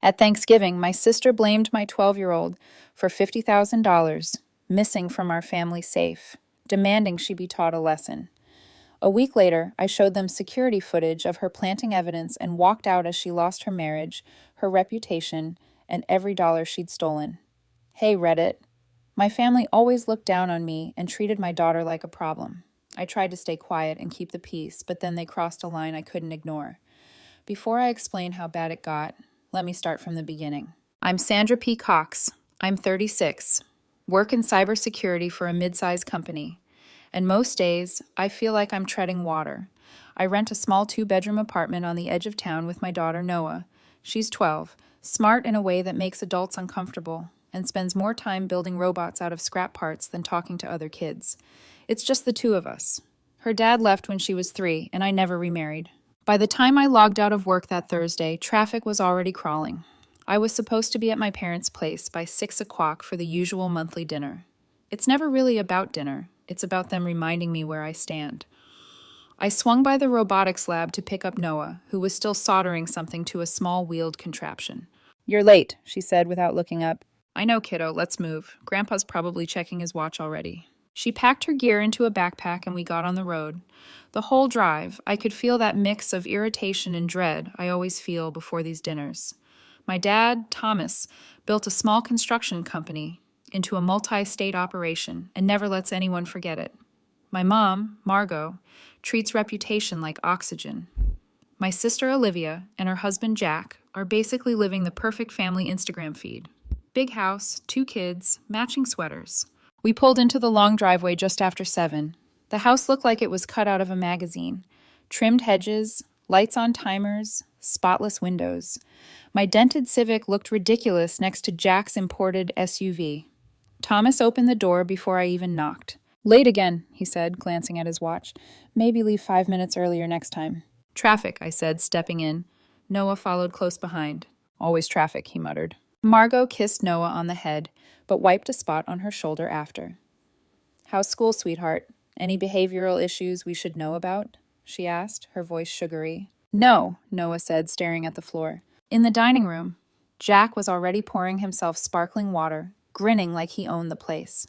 At Thanksgiving, my sister blamed my 12-year-old for $50,000 missing from our family safe, demanding she be taught a lesson. A week later, I showed them security footage of her planting evidence and walked out as she lost her marriage, her reputation, and every dollar she'd stolen. Hey, Reddit. My family always looked down on me and treated my daughter like a problem. I tried to stay quiet and keep the peace, but then they crossed a line I couldn't ignore. Before I explain how bad it got, let me start from the beginning. I'm Sandra P. Cox. I'm 36. Work in cybersecurity for a mid-sized company. And most days, I feel like I'm treading water. I rent a small 2-bedroom apartment on the edge of town with my daughter, Noah. She's 12, smart in a way that makes adults uncomfortable, and spends more time building robots out of scrap parts than talking to other kids. It's just the two of us. Her dad left when she was 3, and I never remarried. By the time I logged out of work that Thursday, traffic was already crawling. I was supposed to be at my parents' place by 6 o'clock for the usual monthly dinner. It's never really about dinner. It's about them reminding me where I stand. I swung by the robotics lab to pick up Noah, who was still soldering something to a small wheeled contraption. "You're late," she said without looking up. "I know, kiddo, let's move. Grandpa's probably checking his watch already." She packed her gear into a backpack and we got on the road. The whole drive, I could feel that mix of irritation and dread I always feel before these dinners. My dad, Thomas, built a small construction company into a multi-state operation and never lets anyone forget it. My mom, Margot, treats reputation like oxygen. My sister, Olivia, and her husband, Jack, are basically living the perfect family Instagram feed. Big house, 2 kids, matching sweaters. We pulled into the long driveway just after 7. The house looked like it was cut out of a magazine. Trimmed hedges, lights on timers, spotless windows. My dented Civic looked ridiculous next to Jack's imported SUV. Thomas opened the door before I even knocked. "Late again," he said, glancing at his watch. "Maybe leave 5 minutes earlier next time." "Traffic," I said, stepping in. Noah followed close behind. "Always traffic," he muttered. Margot kissed Noah on the head, but wiped a spot on her shoulder after. "How's school, sweetheart? Any behavioral issues we should know about?" she asked, her voice sugary. "No," Noah said, staring at the floor. In the dining room, Jack was already pouring himself sparkling water, grinning like he owned the place.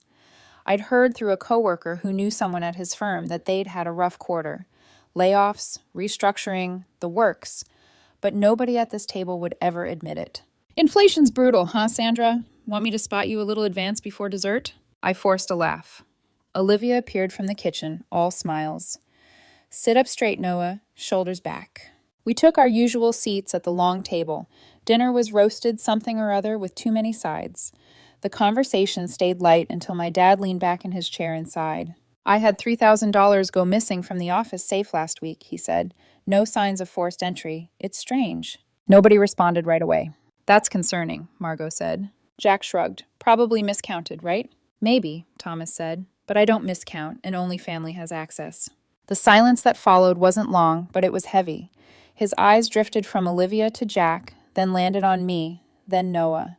I'd heard through a coworker who knew someone at his firm that they'd had a rough quarter. Layoffs, restructuring, the works. But nobody at this table would ever admit it. "Inflation's brutal, huh, Sandra? Want me to spot you a little advance before dessert?" I forced a laugh. Olivia appeared from the kitchen, all smiles. "Sit up straight, Noah, shoulders back." We took our usual seats at the long table. Dinner was roasted something or other with too many sides. The conversation stayed light until my dad leaned back in his chair and sighed. "I had $3,000 go missing from the office safe last week," he said. "No signs of forced entry. It's strange." Nobody responded right away. "That's concerning," Margot said. Jack shrugged. "Probably miscounted, right?" "Maybe," Thomas said. "But I don't miscount, and only family has access." The silence that followed wasn't long, but it was heavy. His eyes drifted from Olivia to Jack, then landed on me, then Noah.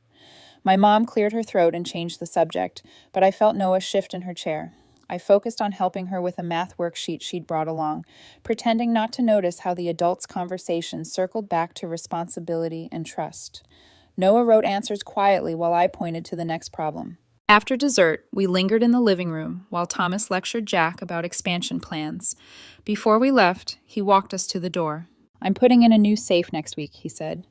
My mom cleared her throat and changed the subject, but I felt Noah shift in her chair. I focused on helping her with a math worksheet she'd brought along, pretending not to notice how the adults' conversation circled back to responsibility and trust. Noah wrote answers quietly while I pointed to the next problem. After dessert, we lingered in the living room while Thomas lectured Jack about expansion plans. Before we left, he walked us to the door. "I'm putting in a new safe next week," he said.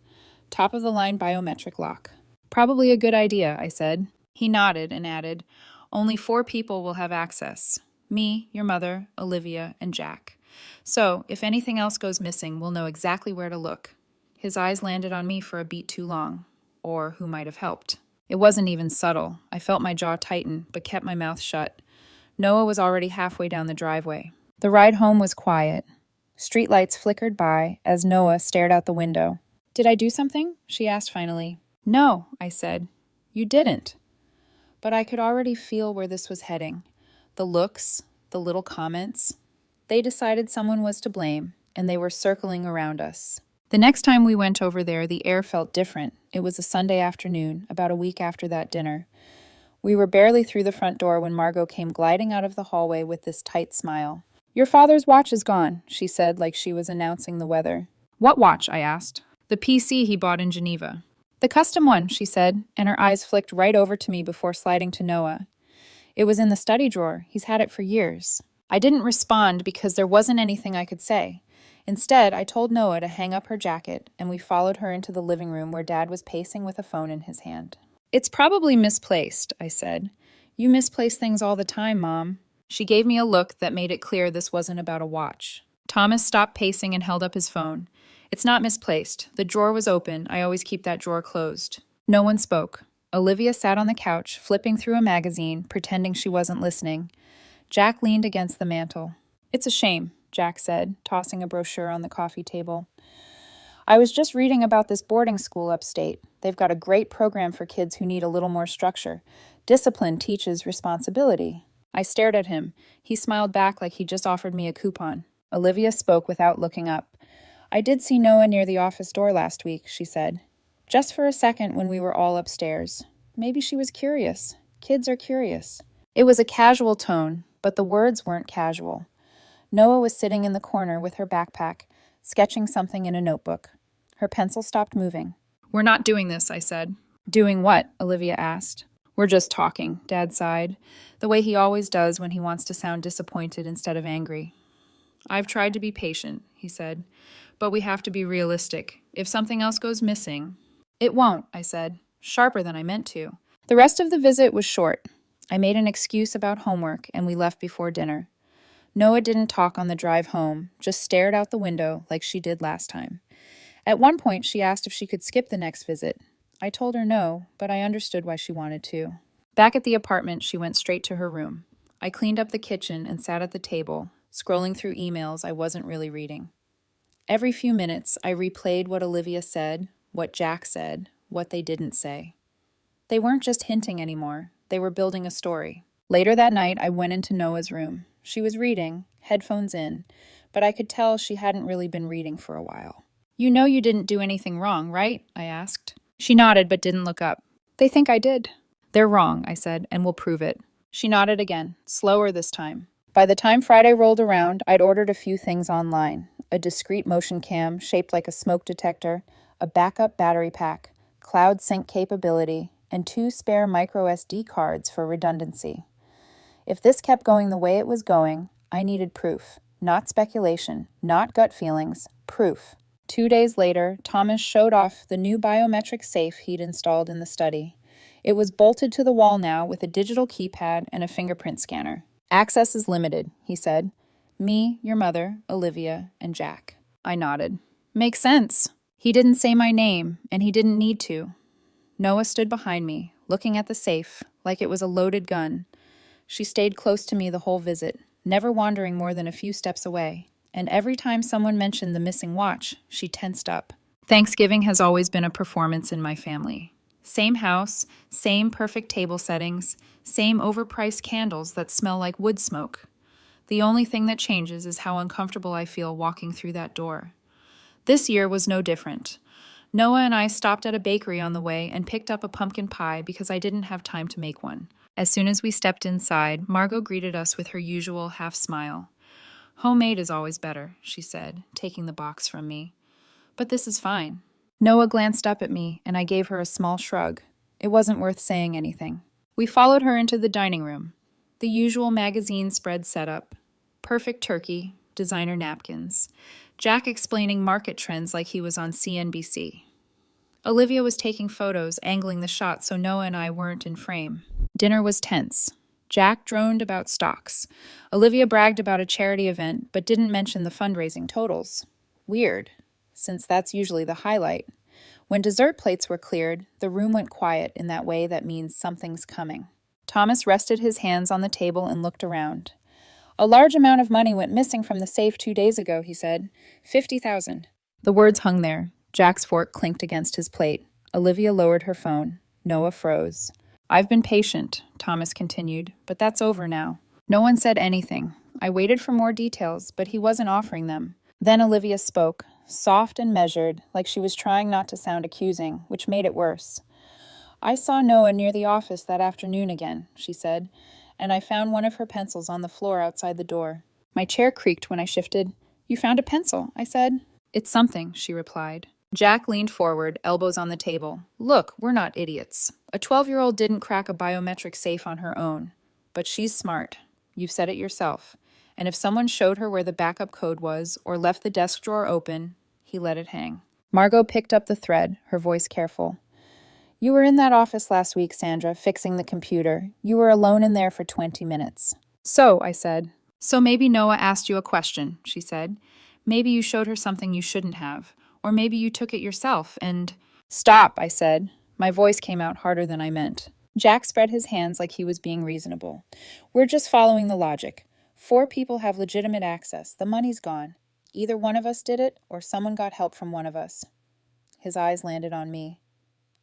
"Top-of-the-line biometric lock." "Probably a good idea," I said. He nodded and added, "Only 4 people will have access. Me, your mother, Olivia, and Jack. So, if anything else goes missing, we'll know exactly where to look." His eyes landed on me for a beat too long. Or who might have helped. It wasn't even subtle. I felt my jaw tighten, but kept my mouth shut. Noah was already halfway down the driveway. The ride home was quiet. Streetlights flickered by as Noah stared out the window. "Did I do something?" she asked finally. "No," I said. "You didn't." But I could already feel where this was heading. The looks, the little comments. They decided someone was to blame, and they were circling around us. The next time we went over there, the air felt different. It was a Sunday afternoon, about a week after that dinner. We were barely through the front door when Margot came gliding out of the hallway with this tight smile. "Your father's watch is gone," she said like she was announcing the weather. "What watch?" I asked. "The PC he bought in Geneva." The custom one, she said, and her eyes flicked right over to me before sliding to Noah. It was in the study drawer. He's had it for years. I didn't respond because there wasn't anything I could say. Instead, I told Noah to hang up her jacket, and we followed her into the living room where Dad was pacing with a phone in his hand. It's probably misplaced, I said. You misplace things all the time, Mom. She gave me a look that made it clear this wasn't about a watch. Thomas stopped pacing and held up his phone. It's not misplaced. The drawer was open. I always keep that drawer closed. No one spoke. Olivia sat on the couch, flipping through a magazine, pretending she wasn't listening. Jack leaned against the mantel. It's a shame, Jack said, tossing a brochure on the coffee table. I was just reading about this boarding school upstate. They've got a great program for kids who need a little more structure. Discipline teaches responsibility. I stared at him. He smiled back like he just offered me a coupon. Olivia spoke without looking up. I did see Noah near the office door last week, she said. Just for a second when we were all upstairs. Maybe she was curious. Kids are curious. It was a casual tone, but the words weren't casual. Noah was sitting in the corner with her backpack, sketching something in a notebook. Her pencil stopped moving. We're not doing this, I said. Doing what? Olivia asked. We're just talking, Dad sighed, the way he always does when he wants to sound disappointed instead of angry. I've tried to be patient, he said, but we have to be realistic. If something else goes missing... It won't, I said, sharper than I meant to. The rest of the visit was short. I made an excuse about homework, and we left before dinner. Noah didn't talk on the drive home, just stared out the window like she did last time. At one point, she asked if she could skip the next visit. I told her no, but I understood why she wanted to. Back at the apartment, she went straight to her room. I cleaned up the kitchen and sat at the table, scrolling through emails I wasn't really reading. Every few minutes, I replayed what Olivia said, what Jack said, what they didn't say. They weren't just hinting anymore. They were building a story. Later that night, I went into Noah's room. She was reading, headphones in, but I could tell she hadn't really been reading for a while. You know you didn't do anything wrong, right? I asked. She nodded but didn't look up. They think I did. They're wrong, I said, and we'll prove it. She nodded again, slower this time. By the time Friday rolled around, I'd ordered a few things online. A discreet motion cam shaped like a smoke detector, a backup battery pack, cloud sync capability, and 2 spare micro SD cards for redundancy. If this kept going the way it was going, I needed proof. Not speculation, not gut feelings, proof. 2 days later, Thomas showed off the new biometric safe he'd installed in the study. It was bolted to the wall now with a digital keypad and a fingerprint scanner. Access is limited, he said. Me, your mother, Olivia, and Jack. I nodded. Makes sense. He didn't say my name, and he didn't need to. Noah stood behind me, looking at the safe, like it was a loaded gun. She stayed close to me the whole visit, never wandering more than a few steps away. And every time someone mentioned the missing watch, she tensed up. Thanksgiving has always been a performance in my family. Same house, same perfect table settings, same overpriced candles that smell like wood smoke. The only thing that changes is how uncomfortable I feel walking through that door. This year was no different. Noah and I stopped at a bakery on the way and picked up a pumpkin pie because I didn't have time to make one. As soon as we stepped inside, Margot greeted us with her usual half smile. Homemade is always better, she said, taking the box from me. But this is fine. Noah glanced up at me, and I gave her a small shrug. It wasn't worth saying anything. We followed her into the dining room. The usual magazine spread setup. Perfect turkey, designer napkins. Jack explaining market trends like he was on CNBC. Olivia was taking photos, angling the shot so Noah and I weren't in frame. Dinner was tense. Jack droned about stocks. Olivia bragged about a charity event, but didn't mention the fundraising totals. Weird, since that's usually the highlight. When dessert plates were cleared, the room went quiet in that way that means something's coming. Thomas rested his hands on the table and looked around. A large amount of money went missing from the safe 2 days ago, he said. 50,000. The words hung there. Jack's fork clinked against his plate. Olivia lowered her phone. Noah froze. I've been patient, Thomas continued, but that's over now. No one said anything. I waited for more details, but he wasn't offering them. Then Olivia spoke, soft and measured, like she was trying not to sound accusing, which made it worse. I saw Noah near the office that afternoon again, she said, and I found one of her pencils on the floor outside the door. My chair creaked when I shifted. You found a pencil, I said. It's something, she replied. Jack leaned forward, elbows on the table. Look, we're not idiots. A 12-year-old didn't crack a biometric safe on her own. But she's smart. You've said it yourself. And if someone showed her where the backup code was or left the desk drawer open, he let it hang. Margot picked up the thread, her voice careful. You were in that office last week, Sandra, fixing the computer. You were alone in there for 20 minutes. So, I said. So maybe Noah asked you a question, she said. Maybe you showed her something you shouldn't have. Or maybe you took it yourself and... Stop, I said. My voice came out harder than I meant. Jack spread his hands like he was being reasonable. We're just following the logic. 4 people have legitimate access. The money's gone. Either one of us did it, or someone got help from one of us. His eyes landed on me.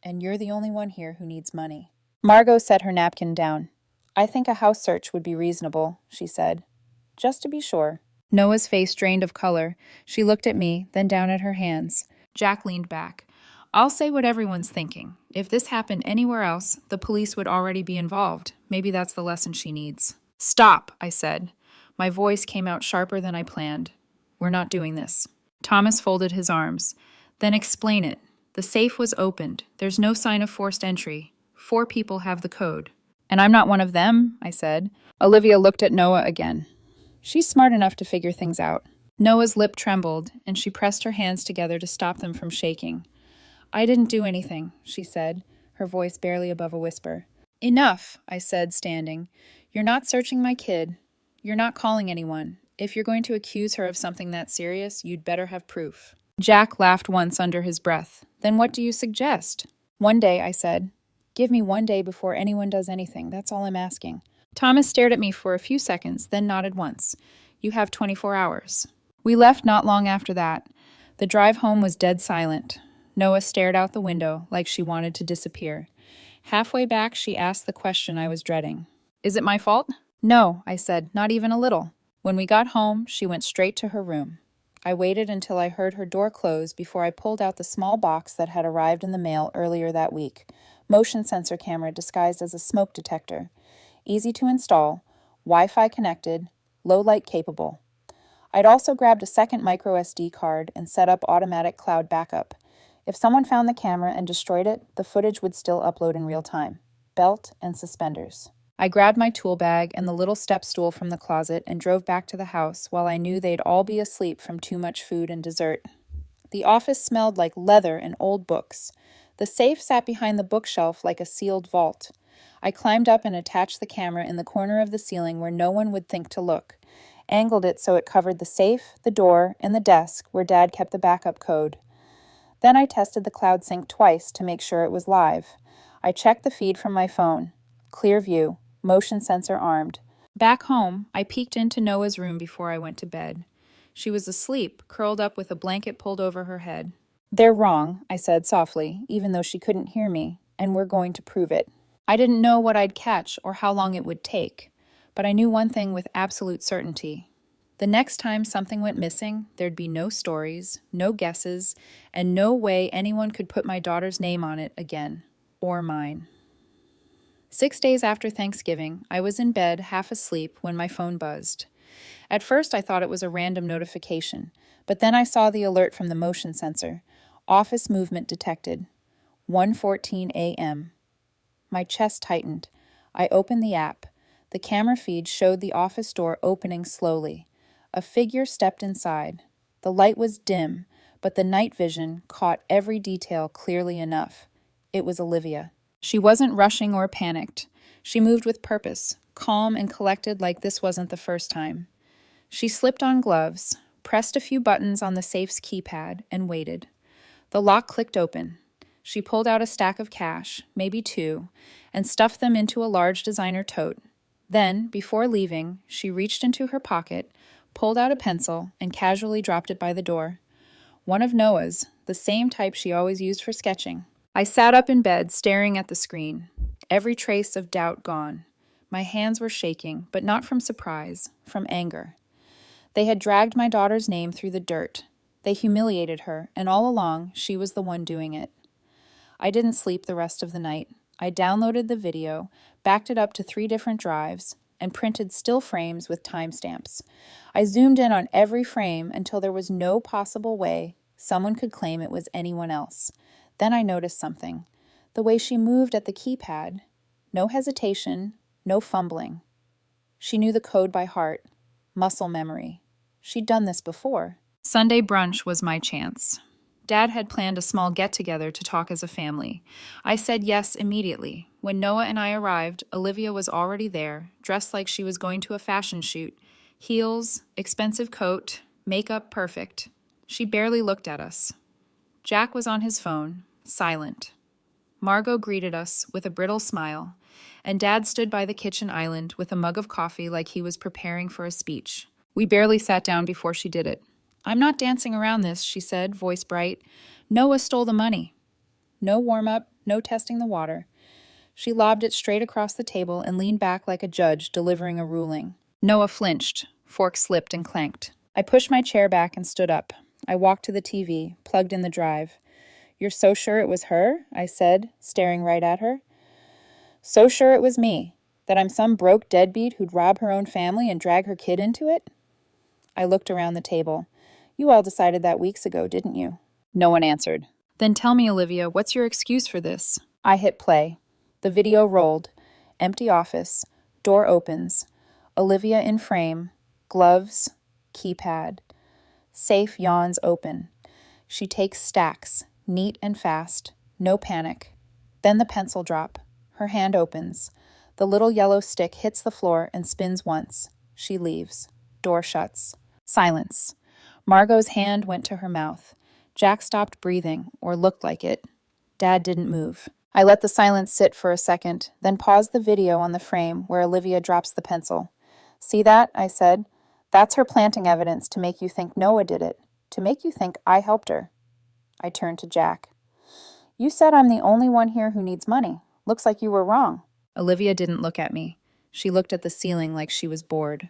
And you're the only one here who needs money. Margot set her napkin down. I think a house search would be reasonable, she said. Just to be sure. Noah's face drained of color. She looked at me, then down at her hands. Jack leaned back. I'll say what everyone's thinking. If this happened anywhere else, the police would already be involved. Maybe that's the lesson she needs. Stop, I said. My voice came out sharper than I planned. We're not doing this. Thomas folded his arms. Then explain it. The safe was opened. There's no sign of forced entry. 4 people have the code. And I'm not one of them, I said. Olivia looked at Noah again. She's smart enough to figure things out. Noah's lip trembled, and she pressed her hands together to stop them from shaking. I didn't do anything, she said, her voice barely above a whisper. Enough, I said, standing. You're not searching my kid. You're not calling anyone. If you're going to accuse her of something that serious, you'd better have proof. Jack laughed once under his breath. Then what do you suggest? One day, I said. Give me 1 day before anyone does anything. That's all I'm asking. Thomas stared at me for a few seconds, then nodded once. You have 24 hours. We left not long after that. The drive home was dead silent. Noah stared out the window like she wanted to disappear. Halfway back, she asked the question I was dreading. Is it my fault? No, I said, not even a little. When we got home, she went straight to her room. I waited until I heard her door close before I pulled out the small box that had arrived in the mail earlier that week. Motion sensor camera disguised as a smoke detector. Easy to install, Wi-Fi connected, low light capable. I'd also grabbed a second micro SD card and set up automatic cloud backup. If someone found the camera and destroyed it, the footage would still upload in real time. Belt and suspenders. I grabbed my tool bag and the little step stool from the closet and drove back to the house while I knew they'd all be asleep from too much food and dessert. The office smelled like leather and old books. The safe sat behind the bookshelf like a sealed vault. I climbed up and attached the camera in the corner of the ceiling where no one would think to look. Angled it so it covered the safe, the door, and the desk where Dad kept the backup code. Then I tested the cloud sync twice to make sure it was live. I checked the feed from my phone. Clear view, motion sensor armed. Back home, I peeked into Noah's room before I went to bed. She was asleep, curled up with a blanket pulled over her head. They're wrong, I said softly, even though she couldn't hear me, and we're going to prove it. I didn't know what I'd catch or how long it would take, but I knew one thing with absolute certainty. The next time something went missing, there'd be no stories, no guesses, and no way anyone could put my daughter's name on it again, or mine. 6 days after Thanksgiving, I was in bed, half asleep, when my phone buzzed. At first, I thought it was a random notification, but then I saw the alert from the motion sensor. Office movement detected. 1:14 a.m. My chest tightened. I opened the app. The camera feed showed the office door opening slowly. A figure stepped inside. The light was dim, but the night vision caught every detail clearly enough. It was Olivia. She wasn't rushing or panicked. She moved with purpose, calm and collected like this wasn't the first time. She slipped on gloves, pressed a few buttons on the safe's keypad, and waited. The lock clicked open. She pulled out a stack of cash, maybe 2, and stuffed them into a large designer tote. Then, before leaving, she reached into her pocket, pulled out a pencil, and casually dropped it by the door. One of Noah's, the same type she always used for sketching. I sat up in bed, staring at the screen. Every trace of doubt gone. My hands were shaking, but not from surprise, from anger. They had dragged my daughter's name through the dirt. They humiliated her, and all along, she was the one doing it. I didn't sleep the rest of the night. I downloaded the video, backed it up to 3 different drives, and printed still frames with timestamps. I zoomed in on every frame until there was no possible way Someone could claim it was anyone else. Then I noticed something. The way she moved at the keypad. No hesitation, no fumbling. She knew the code by heart. Muscle memory. She'd done this before. Sunday brunch was my chance. Dad had planned a small get-together to talk as a family. I said yes immediately. When Noah and I arrived, Olivia was already there, dressed like she was going to a fashion shoot. Heels, expensive coat, makeup perfect. She barely looked at us. Jack was on his phone, silent. Margot greeted us with a brittle smile, and Dad stood by the kitchen island with a mug of coffee like he was preparing for a speech. We barely sat down before she did it. "I'm not dancing around this," she said, voice bright. "Noah stole the money." No warm-up, no testing the water. She lobbed it straight across the table and leaned back like a judge delivering a ruling. Noah flinched. Fork slipped and clanked. I pushed my chair back and stood up. I walked to the TV, plugged in the drive. "You're so sure it was her?" I said, staring right at her. "So sure it was me, that I'm some broke deadbeat who'd rob her own family and drag her kid into it?" I looked around the table. "You all decided that weeks ago, didn't you?" No one answered. "Then tell me, Olivia, what's your excuse for this?" I hit play. The video rolled. Empty office. Door opens. Olivia in frame. Gloves. Keypad. Safe yawns open. She takes stacks, neat and fast. No panic. Then the pencil drop. Her hand opens. The little yellow stick hits the floor and spins once. She leaves. Door shuts. Silence. Margot's hand went to her mouth. Jack stopped breathing, or looked like it. Dad didn't move. I let the silence sit for a second, then paused the video on the frame where Olivia drops the pencil. "See that?" I said. "That's her planting evidence to make you think Noah did it, to make you think I helped her." I turned to Jack. "You said I'm the only one here who needs money. Looks like you were wrong." Olivia didn't look at me. She looked at the ceiling like she was bored.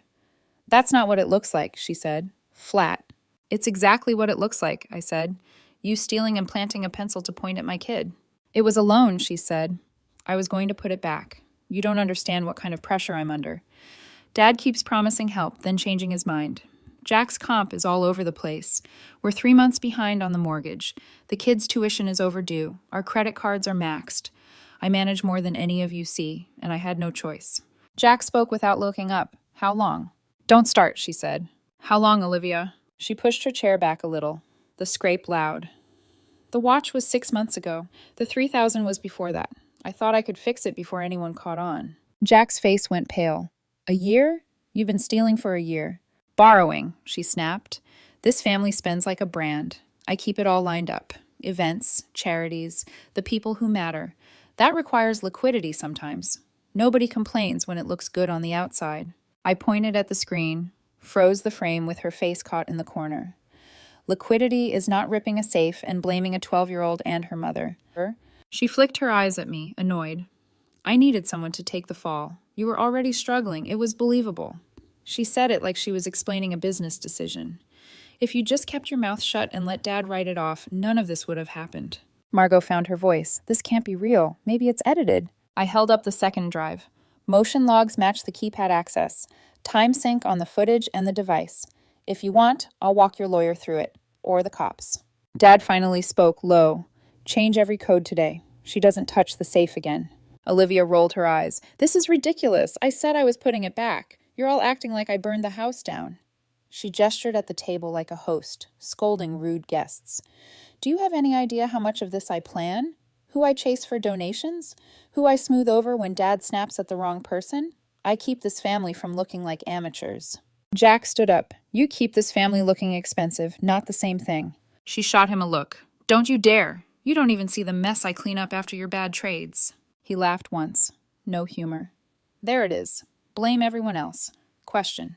"That's not what it looks like," she said. "Flat." "It's exactly what it looks like," I said. "You stealing and planting a pencil to point at my kid." "It was a loan," she said. I was going to put it back. "You don't understand what kind of pressure I'm under. Dad keeps promising help, then changing his mind. Jack's comp is all over the place. We're 3 months behind on the mortgage. The kid's tuition is overdue. Our credit cards are maxed. I manage more than any of you see, and I had no choice." Jack spoke without looking up. "How long?" "Don't start," she said. "How long, Olivia?" She pushed her chair back a little. The scrape loud. "The watch was 6 months ago. The 3,000 was before that. I thought I could fix it before anyone caught on." Jack's face went pale. "A year? You've been stealing for a year." "Borrowing," she snapped. "This family spends like a brand. I keep it all lined up. Events, charities, the people who matter. That requires liquidity sometimes. Nobody complains when it looks good on the outside." I pointed at the screen, froze the frame with her face caught in the corner. Liquidity is not ripping a safe and blaming a 12-year-old and her mother. She flicked her eyes at me, annoyed. "I needed someone to take the fall. You were already struggling. It was believable." She said it like she was explaining a business decision. "If you just kept your mouth shut and let Dad write it off, none of this would have happened." Margot found her voice. "This can't be real. Maybe it's edited." I held up the second drive. Motion logs match the keypad access. Time sync on the footage and the device. "If you want, I'll walk your lawyer through it. Or the cops." Dad finally spoke low. "Change every code today. She doesn't touch the safe again." Olivia rolled her eyes. "This is ridiculous. I said I was putting it back. You're all acting like I burned the house down." She gestured at the table like a host, scolding rude guests. "Do you have any idea how much of this I plan? Who I chase for donations? Who I smooth over when Dad snaps at the wrong person? I keep this family from looking like amateurs." Jack stood up. "You keep this family looking expensive, not the same thing." She shot him a look. "Don't you dare. You don't even see the mess I clean up after your bad trades." He laughed once. No humor. "There it is. Blame everyone else. Question.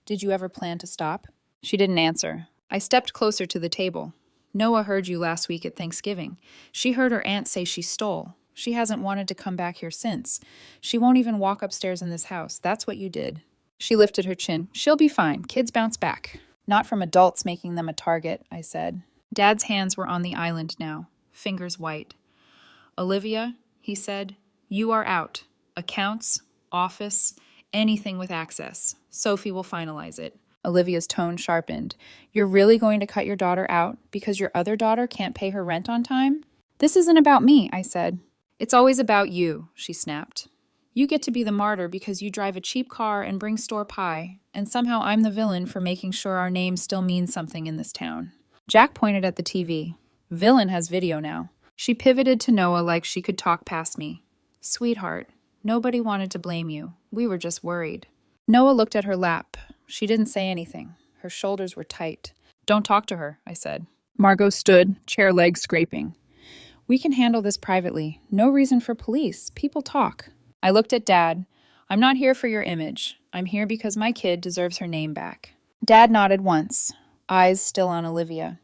Did you ever plan to stop?" She didn't answer. I stepped closer to the table. "Noah heard you last week at Thanksgiving. She heard her aunt say she stole. She hasn't wanted to come back here since. She won't even walk upstairs in this house. That's what you did." She lifted her chin. "She'll be fine. Kids bounce back." "Not from adults making them a target," I said. Dad's hands were on the island now, fingers white. "Olivia," he said, "you are out. Accounts, office, anything with access. Sophie will finalize it. Olivia's tone sharpened. You're really going to cut your daughter out because your other daughter can't pay her rent on time? This isn't about me, I said. It's always about you, she snapped. You get to be the martyr because you drive a cheap car and bring store pie, and somehow I'm the villain for making sure our name still means something in this town. Jack pointed at the TV. Villain has video now. She pivoted to Noah like she could talk past me. Sweetheart, nobody wanted to blame you. We were just worried. Noah looked at her lap. She didn't say anything. Her shoulders were tight. Don't talk to her, I said. Margot stood, chair legs scraping. We can handle this privately. No reason for police. People talk. I looked at Dad. I'm not here for your image. I'm here because my kid deserves her name back. Dad nodded once, eyes still on Olivia.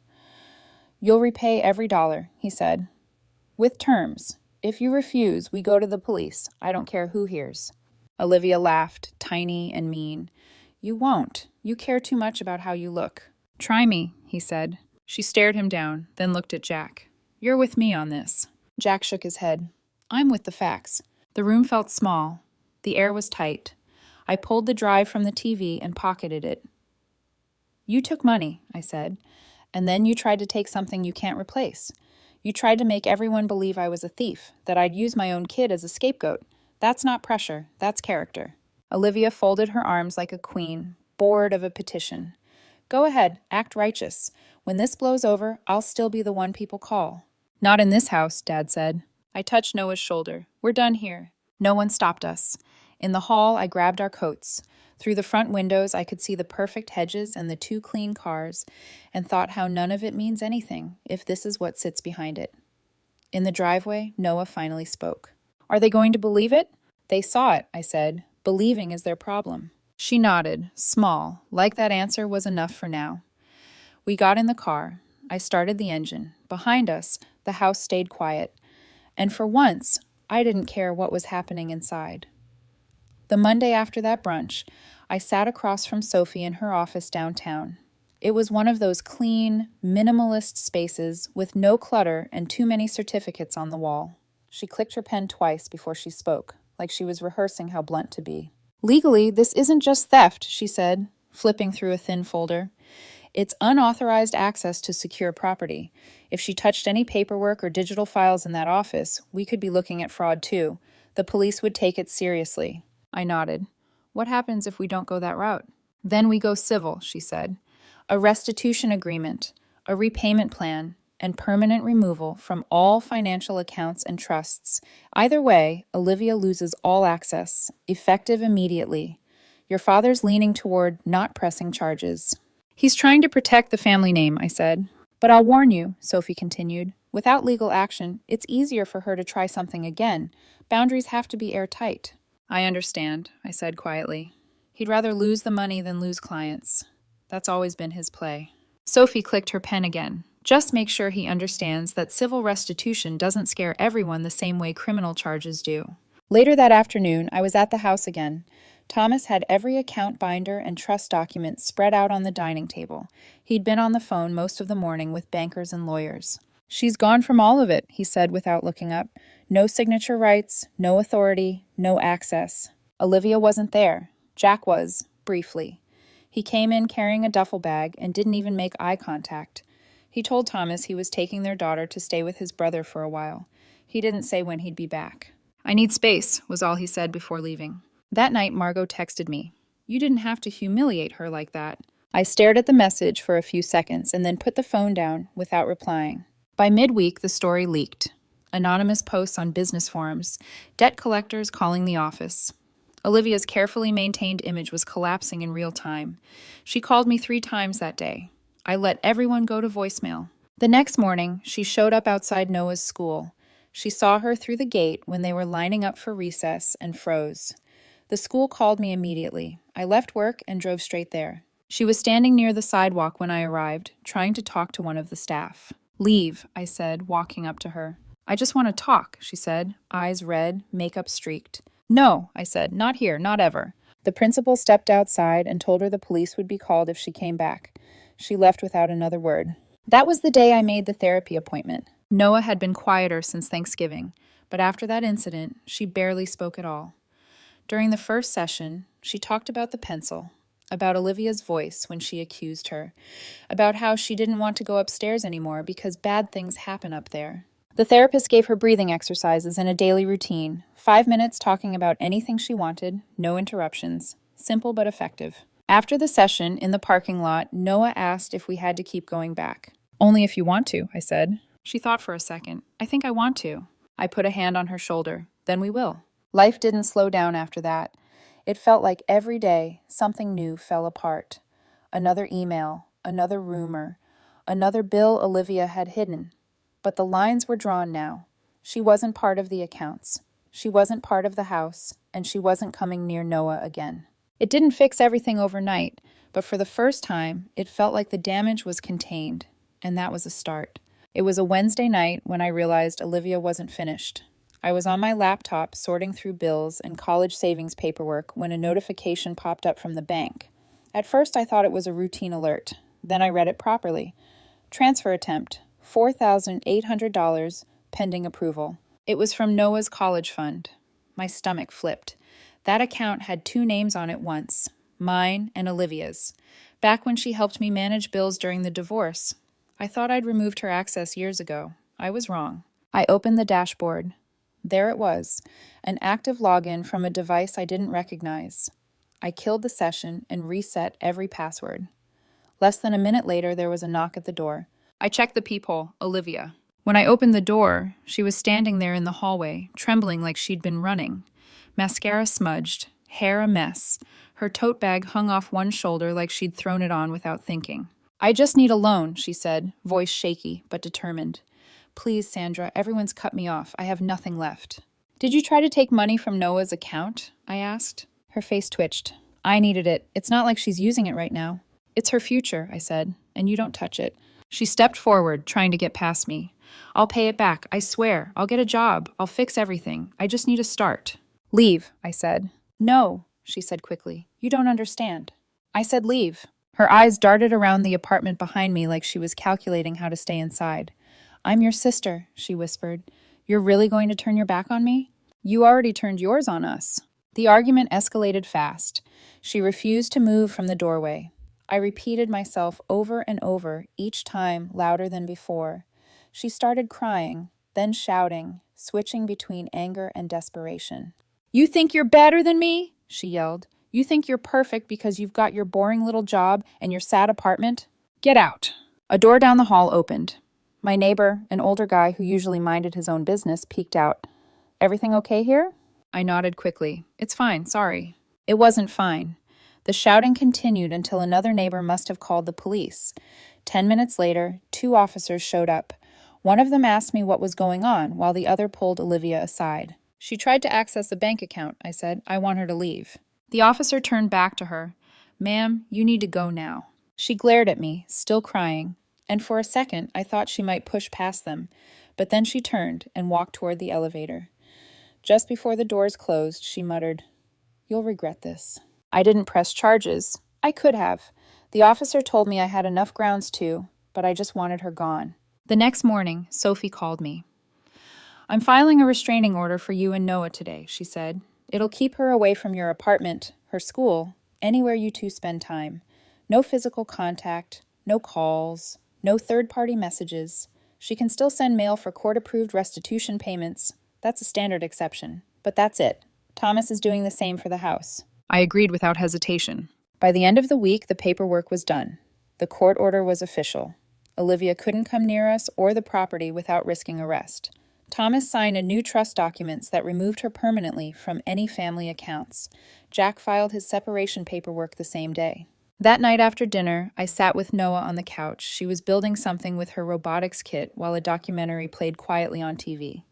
You'll repay every dollar, he said. With terms. If you refuse, we go to the police. I don't care who hears. Olivia laughed, tiny and mean. You won't. You care too much about how you look. Try me, he said. She stared him down, then looked at Jack. You're with me on this. Jack shook his head. I'm with the facts. The room felt small. The air was tight. I pulled the drive from the TV and pocketed it. You took money, I said, and then you tried to take something you can't replace. You tried to make everyone believe I was a thief, that I'd use my own kid as a scapegoat. That's not pressure, that's character. Olivia folded her arms like a queen, bored of a petition. Go ahead, act righteous. When this blows over, I'll still be the one people call. Not in this house, Dad said. I touched Noah's shoulder. We're done here. No one stopped us. In the hall, I grabbed our coats. Through the front windows, I could see the perfect hedges and the 2 clean cars, and thought how none of it means anything if this is what sits behind it. In the driveway, Noah finally spoke. Are they going to believe it? They saw it, I said. Believing is their problem. She nodded, small, like that answer was enough for now. We got in the car. I started the engine. Behind us, the house stayed quiet. And for once, I didn't care what was happening inside. The Monday after that brunch, I sat across from Sophie in her office downtown. It was one of those clean, minimalist spaces with no clutter and too many certificates on the wall. She clicked her pen twice before she spoke, like she was rehearsing how blunt to be. Legally, this isn't just theft, she said, flipping through a thin folder. It's unauthorized access to secure property. If she touched any paperwork or digital files in that office, we could be looking at fraud too. The police would take it seriously. I nodded. What happens if we don't go that route? Then we go civil, she said. A restitution agreement, a repayment plan, and permanent removal from all financial accounts and trusts. Either way, Olivia loses all access, effective immediately. Your father's leaning toward not pressing charges. He's trying to protect the family name, I said. But I'll warn you, Sophie continued. Without legal action, it's easier for her to try something again. Boundaries have to be airtight. I understand, I said quietly. He'd rather lose the money than lose clients. That's always been his play. Sophie clicked her pen again. Just make sure he understands that civil restitution doesn't scare everyone the same way criminal charges do. Later that afternoon, I was at the house again. Thomas had every account binder and trust document spread out on the dining table. He'd been on the phone most of the morning with bankers and lawyers. She's gone from all of it, he said without looking up. No signature rights, no authority, no access. Olivia wasn't there. Jack was, briefly. He came in carrying a duffel bag and didn't even make eye contact. He told Thomas he was taking their daughter to stay with his brother for a while. He didn't say when he'd be back. I need space, was all he said before leaving. That night, Margot texted me. You didn't have to humiliate her like that. I stared at the message for a few seconds and then put the phone down without replying. By midweek, the story leaked. Anonymous posts on business forums, debt collectors calling the office. Olivia's carefully maintained image was collapsing in real time. She called me 3 times that day. I let everyone go to voicemail. The next morning, she showed up outside Noah's school. She saw her through the gate when they were lining up for recess and froze. The school called me immediately. I left work and drove straight there. She was standing near the sidewalk when I arrived, trying to talk to one of the staff. Leave, I said, walking up to her. I just want to talk, she said, eyes red, makeup streaked. No, I said, not here, not ever. The principal stepped outside and told her the police would be called if she came back. She left without another word. That was the day I made the therapy appointment. Noah had been quieter since Thanksgiving, but after that incident, she barely spoke at all. During the first session, she talked about the pencil. about Olivia's voice when she accused her, about how she didn't want to go upstairs anymore because bad things happen up there. The therapist gave her breathing exercises and a daily routine, 5 minutes talking about anything she wanted, no interruptions, simple but effective. After the session, in the parking lot, Noah asked if we had to keep going back. "Only if you want to," I said. She thought for a second. "I think I want to." I put a hand on her shoulder. "Then we will." Life didn't slow down after that. It felt like every day something new fell apart. Another email, another rumor, another bill Olivia had hidden. But the lines were drawn now. She wasn't part of the accounts. She wasn't part of the house, and she wasn't coming near Noah again. It didn't fix everything overnight, but for the first time, it felt like the damage was contained, and that was a start. It was a Wednesday night when I realized Olivia wasn't finished. I was on my laptop sorting through bills and college savings paperwork when a notification popped up from the bank. At first, I thought it was a routine alert. Then I read it properly. Transfer attempt, $4,800, pending approval. It was from Noah's college fund. My stomach flipped. That account had 2 names on it once, mine and Olivia's, back when she helped me manage bills during the divorce. I thought I'd removed her access years ago. I was wrong. I opened the dashboard. There it was, an active login from a device I didn't recognize. I killed the session and reset every password. Less than a minute later, there was a knock at the door. I checked the peephole, Olivia. When I opened the door, she was standing there in the hallway, trembling like she'd been running. Mascara smudged, hair a mess. Her tote bag hung off one shoulder like she'd thrown it on without thinking. "I just need a loan," she said, voice shaky but determined. "Please, Sandra, everyone's cut me off. I have nothing left." "Did you try to take money from Noah's account?" I asked. Her face twitched. "I needed it. It's not like she's using it right now." "It's her future," I said, "and you don't touch it." She stepped forward, trying to get past me. "I'll pay it back. I swear. I'll get a job. I'll fix everything. I just need a start." "Leave," I said. "No," she said quickly. "You don't understand." I said leave. Her eyes darted around the apartment behind me like she was calculating how to stay inside. "I'm your sister," she whispered. "You're really going to turn your back on me? You already turned yours on us." The argument escalated fast. She refused to move from the doorway. I repeated myself over and over, each time louder than before. She started crying, then shouting, switching between anger and desperation. "You think you're better than me?" she yelled. "You think you're perfect because you've got your boring little job and your sad apartment? Get out." A door down the hall opened. My neighbor, an older guy who usually minded his own business, peeked out. "Everything okay here?" I nodded quickly. "It's fine, sorry." It wasn't fine. The shouting continued until another neighbor must have called the police. 10 minutes later, 2 officers showed up. One of them asked me what was going on, while the other pulled Olivia aside. "She tried to access a bank account," I said. "I want her to leave." The officer turned back to her. "Ma'am, you need to go now." She glared at me, still crying, and for a second I thought she might push past them, but then she turned and walked toward the elevator. Just before the doors closed, she muttered, "You'll regret this." I didn't press charges. I could have. The officer told me I had enough grounds to, but I just wanted her gone. The next morning, Sophie called me. "I'm filing a restraining order for you and Noah today," she said. "It'll keep her away from your apartment, her school, anywhere you two spend time. No physical contact, no calls, no third-party messages. She can still send mail for court-approved restitution payments. That's a standard exception. But that's it. Thomas is doing the same for the house." I agreed without hesitation. By the end of the week, the paperwork was done. The court order was official. Olivia couldn't come near us or the property without risking arrest. Thomas signed a new trust documents that removed her permanently from any family accounts. Jack filed his separation paperwork the same day. That night after dinner, I sat with Noah on the couch. She was building something with her robotics kit while a documentary played quietly on TV.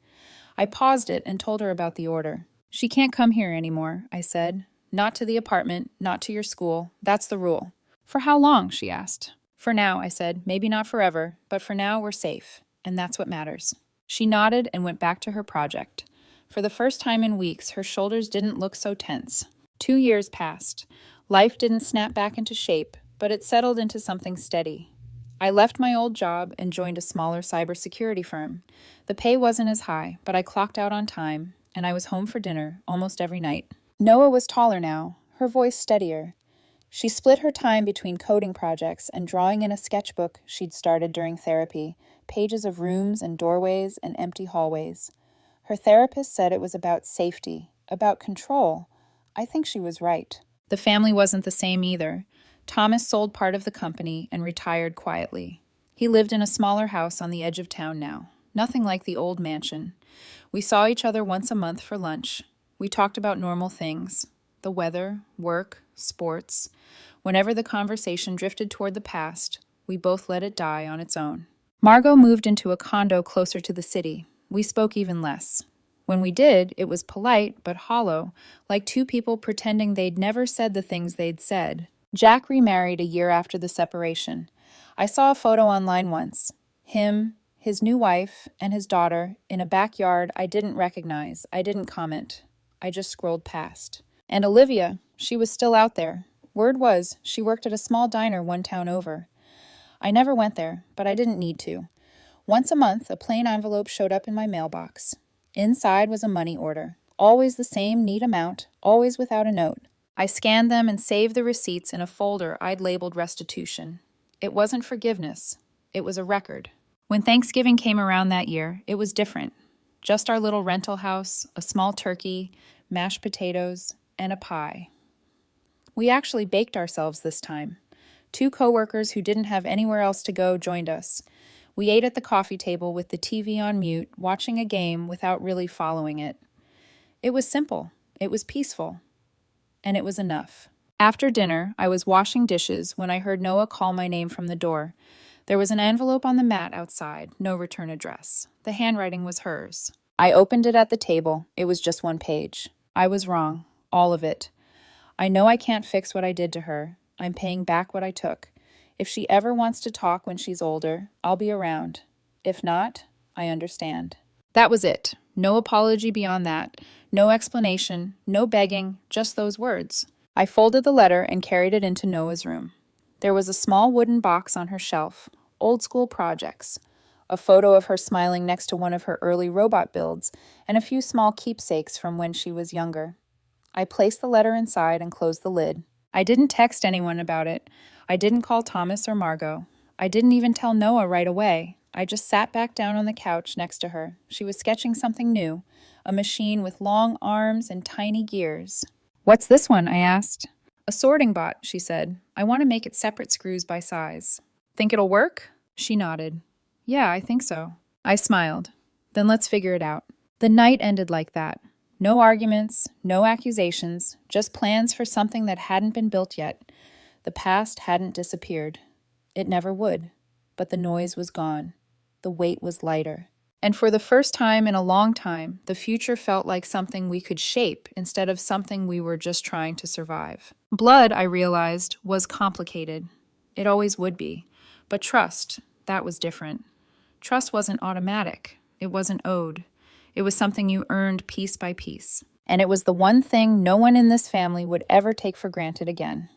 I paused it and told her about the order. "She can't come here anymore," I said. "Not to the apartment, not to your school. That's the rule." "For how long?" she asked. "For now," I said. "Maybe not forever, but for now we're safe, and that's what matters." She nodded and went back to her project. For the first time in weeks, her shoulders didn't look so tense. 2 years passed. Life didn't snap back into shape, but it settled into something steady. I left my old job and joined a smaller cybersecurity firm. The pay wasn't as high, but I clocked out on time, and I was home for dinner almost every night. Noah was taller now, her voice steadier. She split her time between coding projects and drawing in a sketchbook she'd started during therapy, pages of rooms and doorways and empty hallways. Her therapist said it was about safety, about control. I think she was right. The family wasn't the same either. Thomas sold part of the company and retired quietly. He lived in a smaller house on the edge of town now, nothing like the old mansion. We saw each other once a month for lunch. We talked about normal things, the weather, work, sports. Whenever the conversation drifted toward the past, we both let it die on its own. Margot moved into a condo closer to the city. We spoke even less. When we did, it was polite but hollow, like two people pretending they'd never said the things they'd said. Jack remarried a year after the separation. I saw a photo online once. Him, his new wife, and his daughter in a backyard I didn't recognize. I didn't comment. I just scrolled past. And Olivia, she was still out there. Word was, she worked at a small diner one town over. I never went there, but I didn't need to. Once a month, a plain envelope showed up in my mailbox. Inside was a money order, always the same neat amount, always without a note. I scanned them and saved the receipts in a folder I'd labeled restitution. It wasn't forgiveness. It was a record. When Thanksgiving came around that year, it was different. Just our little rental house, a small turkey, mashed potatoes, and a pie. We actually baked ourselves this time. 2 coworkers who didn't have anywhere else to go joined us. We ate at the coffee table with the TV on mute, watching a game without really following it. It was simple. It was peaceful. And it was enough. After dinner, I was washing dishes when I heard Noah call my name from the door. There was an envelope on the mat outside, no return address. The handwriting was hers. I opened it at the table. It was just 1 page. I was wrong. All of it. I know I can't fix what I did to her. I'm paying back what I took. If she ever wants to talk when she's older, I'll be around. If not, I understand. That was it. No apology beyond that. No explanation, no begging, just those words. I folded the letter and carried it into Noah's room. There was a small wooden box on her shelf, old school projects, a photo of her smiling next to one of her early robot builds, and a few small keepsakes from when she was younger. I placed the letter inside and closed the lid. I didn't text anyone about it. I didn't call Thomas or Margot. I didn't even tell Noah right away. I just sat back down on the couch next to her. She was sketching something new, a machine with long arms and tiny gears. "What's this one?" I asked. "A sorting bot," she said. "I want to make it separate screws by size." "Think it'll work?" She nodded. "Yeah, I think so." I smiled. "Then let's figure it out." The night ended like that. No arguments, no accusations, just plans for something that hadn't been built yet. The past hadn't disappeared. It never would. But the noise was gone. The weight was lighter. And for the first time in a long time, the future felt like something we could shape instead of something we were just trying to survive. Blood, I realized, was complicated. It always would be. But trust, that was different. Trust wasn't automatic. It wasn't owed. It was something you earned piece by piece. And it was the one thing no one in this family would ever take for granted again.